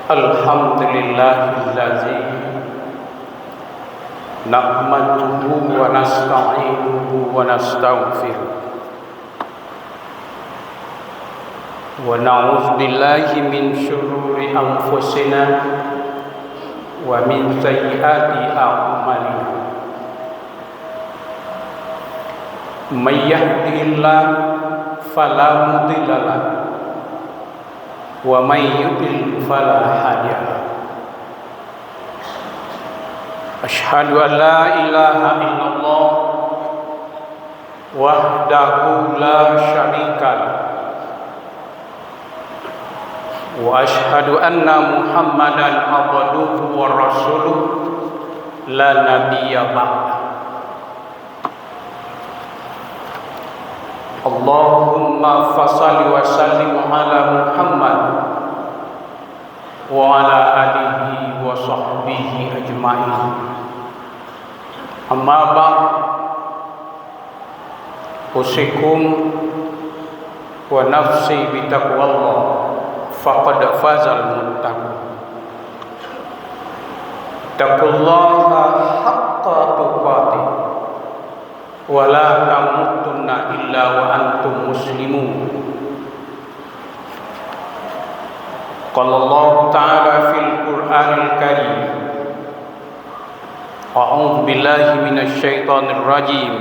Alhamdulillahillazi nahmaduhu wa nasta'inuhu wa nastaghfiruh wa na'udzu billahi min syururi anfusina wa min sayyiati a'malina. May yahdihillahu fala mudilla lahu wa may yudlil fala hadiya lahu. Asyhadu an la ilaha illallah wahdahu la syarika lahu wa asyhadu anna Muhammadan abduhu wa rasuluh la nabiyya ba'da. Allahumma fassalli wa sallim ala Muhammad wa ala alihi wa sahbihi ajma'in. Amma ba'd, usikum wa nafsi bitaqwallah faqad fazal muttaqun. Taqullaha haqqa tuqatih wa la tamutunna illa wa antum muslimun. Qala Allah Ta'ala fil Qur'anil Karim, a'udzu billahi minasy syaithanir rajim.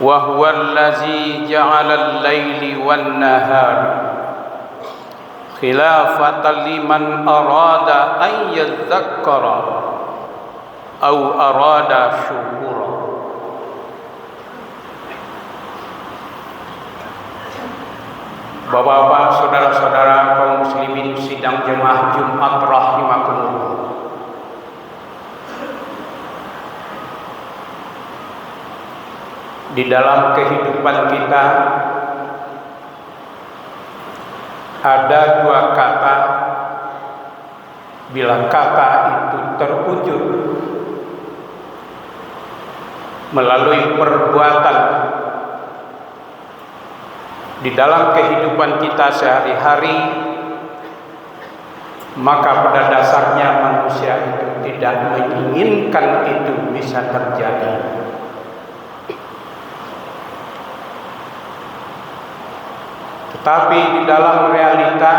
Wa huwal ladzi ja'alal laili wan nahara khilafatan liman arada an yadhakkara aw arada syukura. Bapak-bapak, saudara-saudara kaum muslimin sidang jemaah Jumat rahimakumullah. Di dalam kehidupan kita ada dua kata, bila kata itu terwujud melalui perbuatan di dalam kehidupan kita sehari-hari, maka pada dasarnya manusia itu tidak menginginkan itu bisa terjadi. Tetapi di dalam realita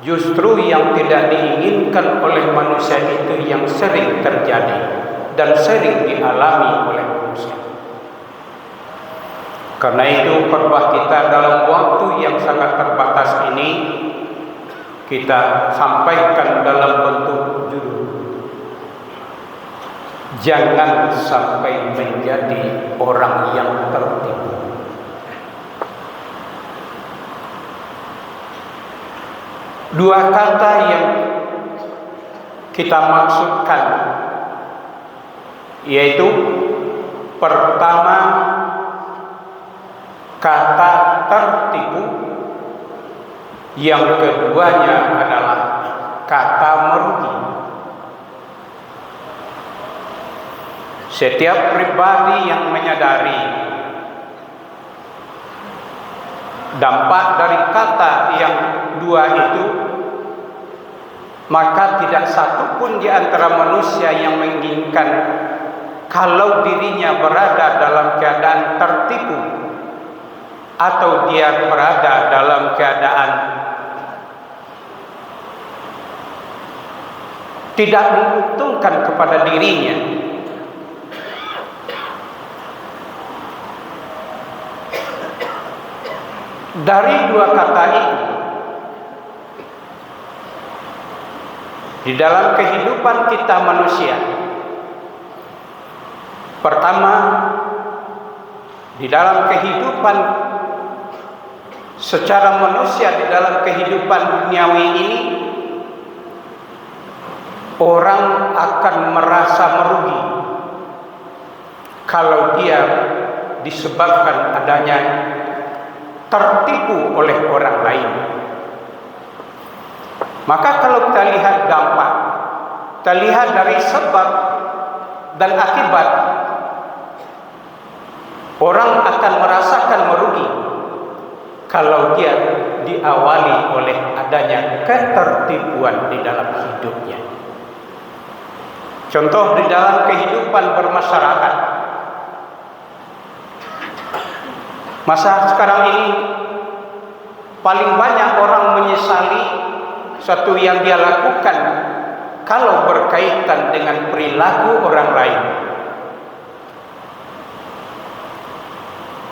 justru yang tidak diinginkan oleh manusia itu yang sering terjadi dan sering dialami oleh manusia. Karena itu khotbah kita dalam waktu yang sangat terbatas ini kita sampaikan dalam bentuk judul, jangan sampai menjadi orang yang tertipu. Dua kata yang kita maksudkan yaitu pertama kata tertipu, yang keduanya adalah kata merugi. Setiap pribadi yang menyadari dampak dari kata yang dua itu, maka tidak satu pun di antara manusia yang menginginkan kalau dirinya berada dalam keadaan tertipu atau dia berada dalam keadaan tidak menguntungkan kepada dirinya. Dari dua kata itu, di dalam kehidupan kita manusia, pertama, di dalam kehidupan secara manusia, di dalam kehidupan duniawi ini, orang akan merasa merugi kalau dia disebabkan adanya tertipu oleh orang lain. Maka kalau kita lihat dampak, kita lihat dari sebab dan akibat, orang akan merasakan merugi kalau dia diawali oleh adanya ketertipuan di dalam hidupnya. Contoh di dalam kehidupan bermasyarakat. Masa sekarang ini paling banyak orang menyesali suatu yang dia lakukan kalau berkaitan dengan perilaku orang lain.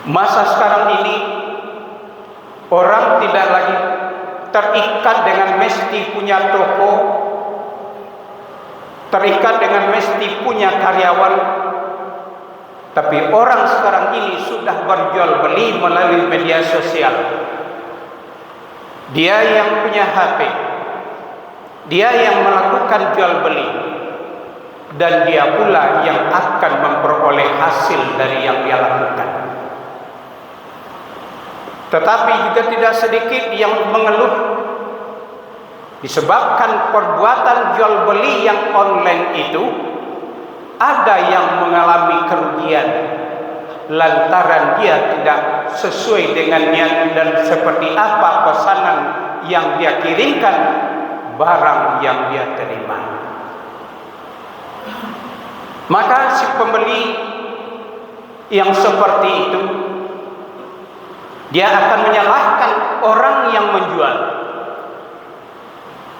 Masa sekarang ini orang tidak lagi terikat dengan mesti punya toko, terikat dengan mesti punya karyawan, tapi orang sekarang ini sudah berjual beli melalui media sosial. Dia yang punya HP, dia yang melakukan jual beli, dan dia pula yang akan memperoleh hasil dari yang dia lakukan. Tetapi juga tidak sedikit yang mengeluh disebabkan perbuatan jual beli yang online itu ada yang mengalami kerugian lantaran dia tidak sesuai dengan niat dan seperti apa pesanan yang dia kirimkan, barang yang dia terima. Maka si pembeli yang seperti itu, dia akan menyalahkan orang yang menjual.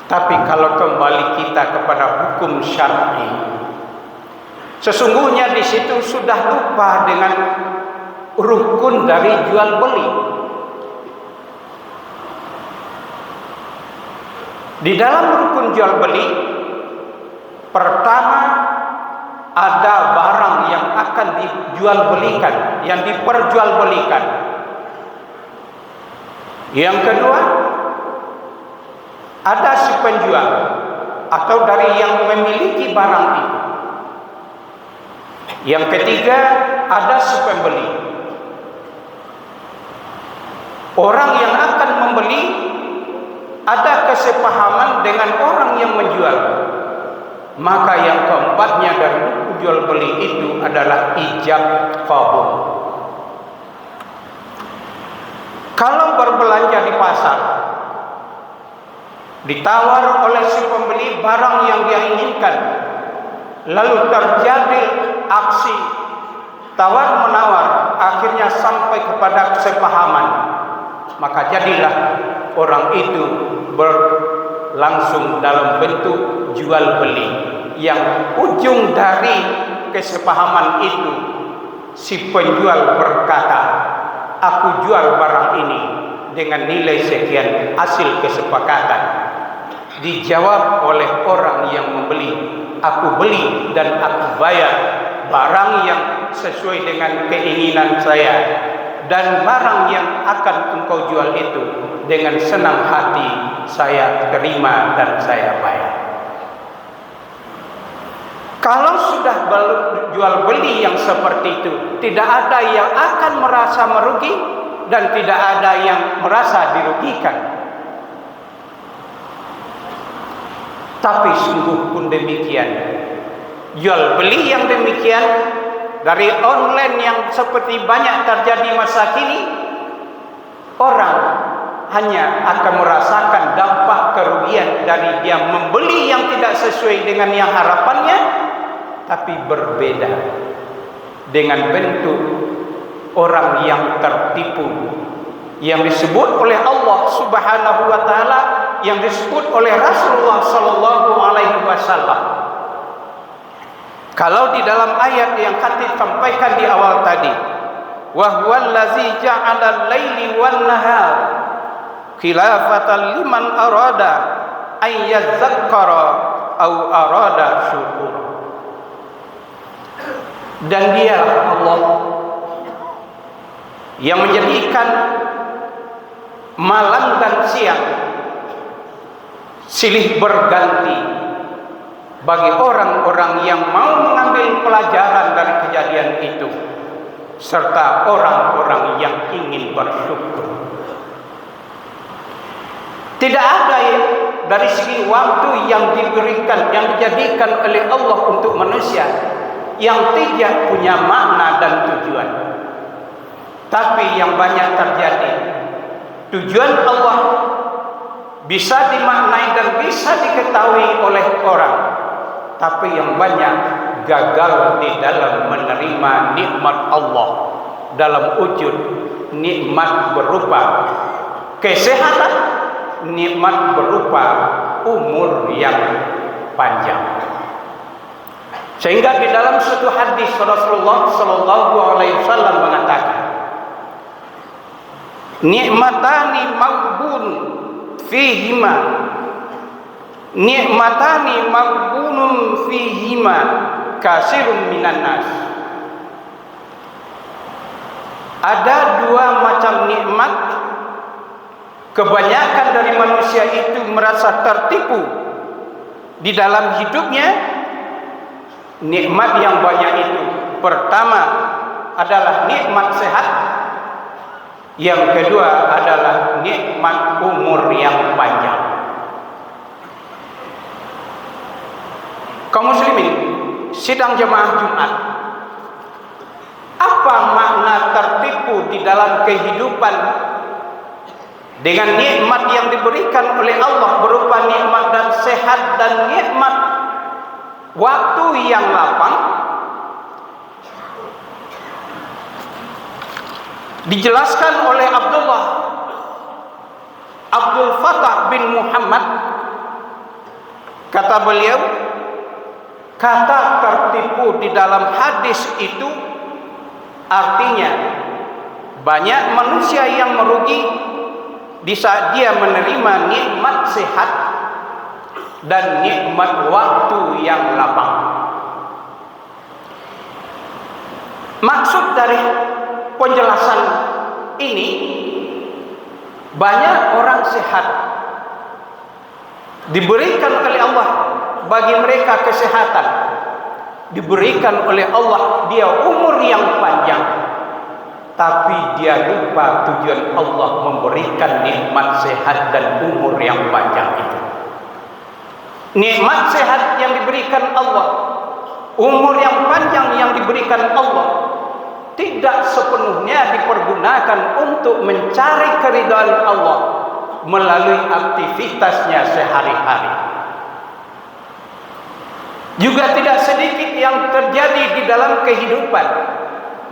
Tapi kalau kembali kita kepada hukum syar'i, sesungguhnya di situ sudah lupa dengan rukun dari jual beli. Di dalam rukun jual beli, pertama ada barang yang akan dijual belikan, yang diperjualbelikan. Yang kedua, ada si penjual atau dari yang memiliki barang itu. Yang ketiga, ada si pembeli. Orang yang akan membeli ada kesepahaman dengan orang yang menjual. Maka yang keempatnya dari jual beli itu adalah ijab qabul. Kalau berbelanja di pasar, ditawar oleh si pembeli barang yang dia inginkan, lalu terjadi aksi tawar-menawar, akhirnya sampai kepada kesepahaman, maka jadilah orang itu berlangsung dalam bentuk jual beli, yang ujung dari kesepahaman itu si penjual berkata, aku jual barang ini dengan nilai sekian, hasil kesepakatan. Dijawab oleh orang yang membeli, aku beli dan aku bayar barang yang sesuai dengan keinginan saya, dan barang yang akan engkau jual itu dengan senang hati saya terima dan saya bayar. Kalau sudah jual beli yang seperti itu, tidak ada yang akan merasa merugi dan tidak ada yang merasa dirugikan. Tapi sungguh pun demikian, jual beli yang demikian dari online yang seperti banyak terjadi masa kini, orang hanya akan merasakan dampak kerugian dari dia membeli yang tidak sesuai dengan yang harapannya, tapi berbeda dengan bentuk orang yang tertipu, yang disebut oleh Allah Subhanahu wa taala, yang disebut oleh Rasulullah sallallahu alaihi wasallam. Kalau di dalam ayat yang khatib sampaikan di awal tadi, wa huwallazi ja'ala al-laili wan-nahar khilafatan liman arada ay yadzakkara aw arada syukura. Dan dialah Allah yang menjadikan malam dan siang silih berganti bagi orang-orang yang mau mengambil pelajaran dari kejadian itu, serta orang-orang yang ingin bersyukur. Tidak ada dari segi waktu yang diberikan, yang dijadikan oleh Allah untuk manusia yang tidak punya makna dan tujuan. Tapi yang banyak terjadi, Tujuan Allah bisa dimaknai dan bisa diketahui oleh orang, tapi yang banyak gagal di dalam menerima nikmat Allah dalam wujud nikmat berupa kesehatan, nikmat berupa umur yang panjang. Sehingga di dalam satu hadis Rasulullah sallallahu alaihi wasallam mengatakan, nikmatani maghbun fihima, nikmatani maghbunun fihima kasirun minan nas. Ada dua macam nikmat, kebanyakan dari manusia itu merasa tertipu di dalam hidupnya. Nikmat yang banyak itu, pertama adalah nikmat sehat, yang kedua adalah nikmat umur yang panjang. Kaum muslimin sidang jemaah Jumat, apa makna tertipu di dalam kehidupan dengan nikmat yang diberikan oleh Allah berupa nikmat dan sehat dan nikmat waktu yang lapang? Dijelaskan oleh Abdul Fattah bin Muhammad, kata beliau, kata tertipu di dalam hadis itu artinya banyak manusia yang merugi di saat dia menerima nikmat sehat dan nikmat waktu yang lapang. Maksud dari penjelasan ini, banyak orang sehat diberikan oleh Allah, bagi mereka kesehatan diberikan oleh Allah, dia umur yang panjang, tapi dia lupa tujuan Allah memberikan nikmat sehat dan umur yang panjang itu. Nikmat sehat yang diberikan Allah, umur yang panjang yang diberikan Allah, tidak sepenuhnya dipergunakan untuk mencari keridhaan Allah melalui aktivitasnya sehari-hari. Juga tidak sedikit yang terjadi di dalam kehidupan.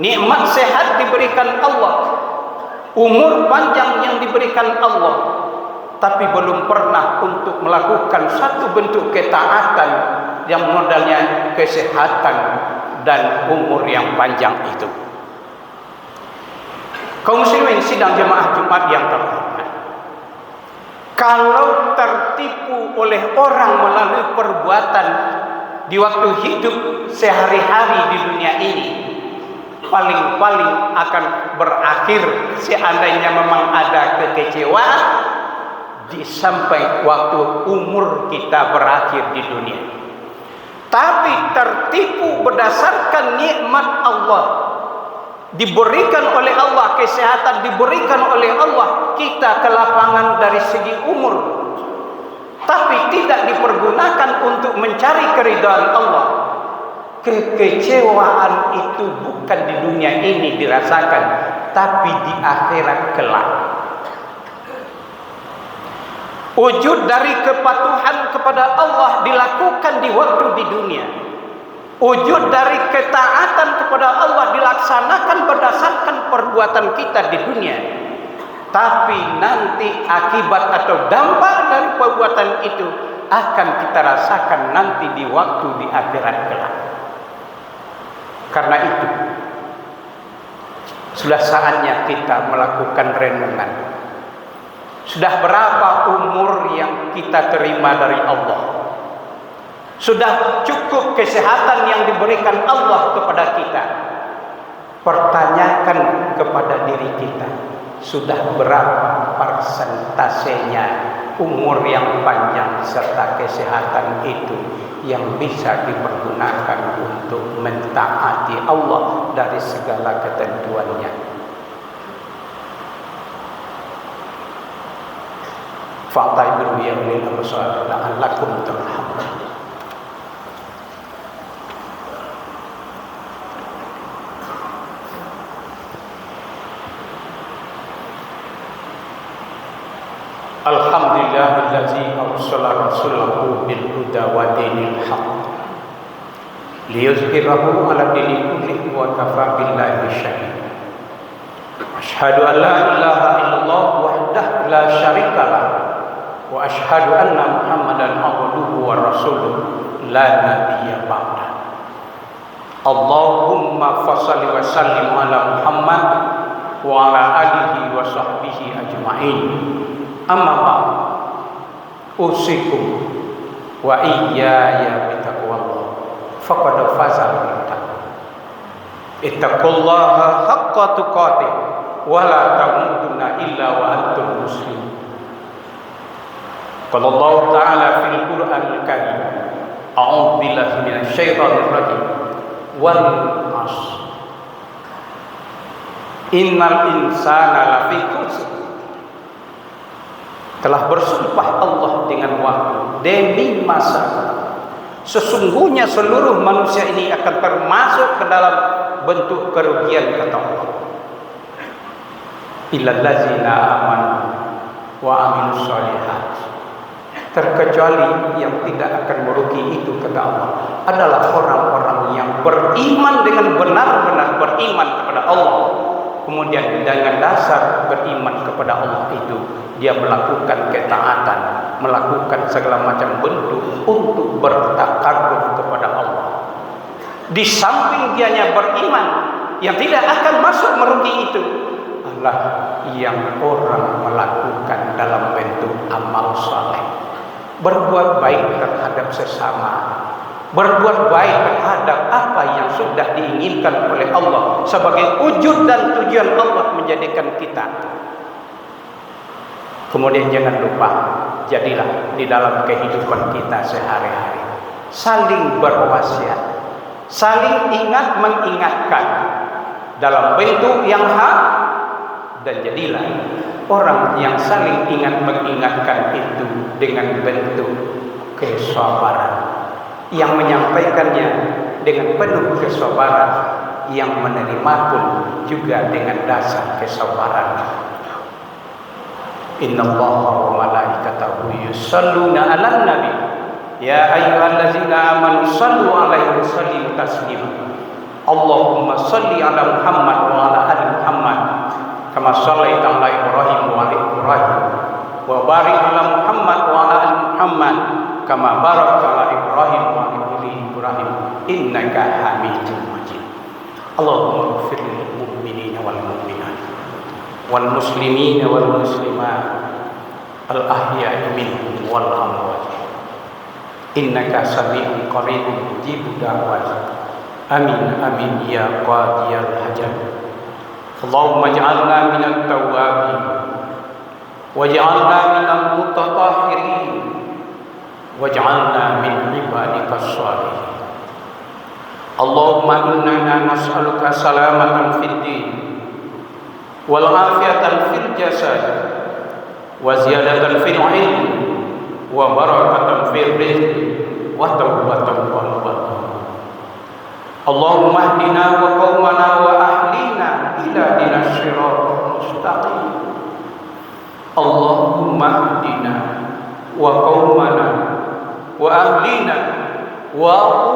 Nikmat sehat diberikan Allah, umur panjang yang diberikan Allah, tapi belum pernah untuk melakukan satu bentuk ketaatan yang modalnya kesehatan dan umur yang panjang itu. Kaum muslimin sidang jemaah Jumat yang terhormat, kalau tertipu oleh orang melalui perbuatan di waktu hidup sehari-hari di dunia ini, paling-paling akan berakhir seandainya memang ada kekecewaan di sampai waktu umur kita berakhir di dunia. Tapi tertipu berdasarkan nikmat Allah, diberikan oleh Allah kesehatan, diberikan oleh Allah kita kelapangan dari segi umur, tapi tidak dipergunakan untuk mencari keridhaan Allah. Kekecewaan itu bukan di dunia ini dirasakan, tapi di akhirat kelak. Wujud dari kepatuhan kepada Allah dilakukan di waktu di dunia. Wujud dari ketaatan kepada Allah dilaksanakan berdasarkan perbuatan kita di dunia. Tapi nanti akibat atau dampak dari perbuatan itu akan kita rasakan nanti di waktu di akhirat kelak. Karena itu sudah saatnya kita melakukan renungan. Sudah berapa umur yang kita terima dari Allah? Sudah cukup kesehatan yang diberikan Allah kepada kita? Pertanyakan kepada diri kita, sudah berapa persentasenya umur yang panjang serta kesehatan itu yang bisa dipergunakan untuk mentaati Allah dari segala ketentuannya? Fa'tabiru ya ulil absar la'allakum turhamun. Alhamdulillahillazi arsala rasulahu bil huda wa dinil haqq liyuzhirahu ala dini kullihi wa kafa billahi syahida. Asyhadu an la ilaha illallah wahdahu la syarikalah wa asyhadu anna Muhammadan abduhu wa rasuluh la nabiyya ba'da. Allahumma fassalli wa sallim ala Muhammad wa ala alihi wa sahbihi ajma'in. Amma ba'd, usikum wa iyaya bitaqwallah faqad faza al-muttaqun. Ittaqullaha haqqa tuqatih wa la tamutunna illa wa antum muslimun. Qala Allah Ta'ala fil Qur'anil Karim, a'udzu billahi minasy syaithanir rajim. Wal 'ashr innal insana lafi khusr. Telah bersumpah Allah dengan waktu, demi masa, sesungguhnya seluruh manusia ini akan termasuk ke dalam bentuk kerugian, kata Allah. Illal ladzina amanu wa amilus shalihat. Terkecuali yang tidak akan merugi itu, kata Allah, adalah orang-orang yang beriman dengan benar-benar beriman kepada Allah. Kemudian dengan dasar beriman kepada Allah itu, dia melakukan ketaatan, melakukan segala macam bentuk untuk bertakarruf kepada Allah. Di samping dianya beriman, yang tidak akan masuk merugi itu adalah yang orang melakukan dalam bentuk amal saleh. Berbuat baik terhadap sesama, berbuat baik terhadap apa yang sudah diinginkan oleh Allah sebagai wujud dan tujuan Allah menjadikan kita. Kemudian jangan lupa, jadilah di dalam kehidupan kita sehari-hari saling berwasiat, saling ingat mengingatkan dalam bentuk yang hak, dan jadilah orang yang saling ingat mengingatkan itu dengan bentuk kesabaran, yang menyampaikannya dengan penuh kesabaran, yang menerima pun juga dengan dasar kesabaran. Innallaha wa malaikatahu yusholluna 'alan nabi ya ayyuhallazina amanu shallu 'alaihi wa sallimu taslima. Allahumma shalli 'ala Muhammad wa 'ala ali Muhammad kama shallaita 'ala Ibrahim wa 'ala Ibrahim wa barik 'ala Muhammad wa 'ala ali Muhammad kama barakta 'ala Ibrahim wa 'ala ali Ibrahim innaka Hamidum Majid. Allahumma ighfir lil mu'minina wal mu'minat wal muslimina wal muslimat al ahya'i minhum wal amwat innaka sami'un qaribun mujibud da'wat. Amin amin ya qadiyal hajat. Allahumma ij'alna minat tawwabin waj'alna minal mutatahhirin waj'alna min ibadikas shalihin. Allahumma inna nas'aluka salamatan fid din wal afiyatan fil jasad wa ziyadatan fil ilm wa barakatan fil rizq wa tawbatan qalban. Allahumma hdina wa qaumana wa ahlina ila dinas siratal mustaqim. Allahumma hdina wa qaumana wa ahlina wa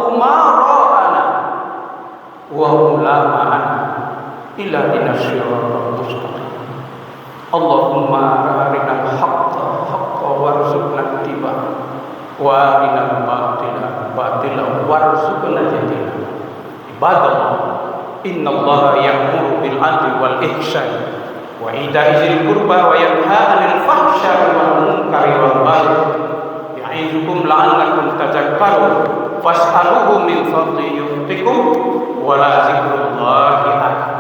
umara'ana wa ulama'ana ila dinas siratal mustaqim. Allahumma arinal haqqa haqqa warzuqna ittiba'ah wa arinal batila batila warzuqna ijtinaba. Ibadallah, innallaha ya'muru bil 'adli wal ihsan wa ita'i dzil qurba wa yanha 'anil fahsya'i wal munkari wal baghi ya'izukum la'allakum tadhakkarun fas'aluhu min fadli yu'tikum wa la dzikrullahi akbar.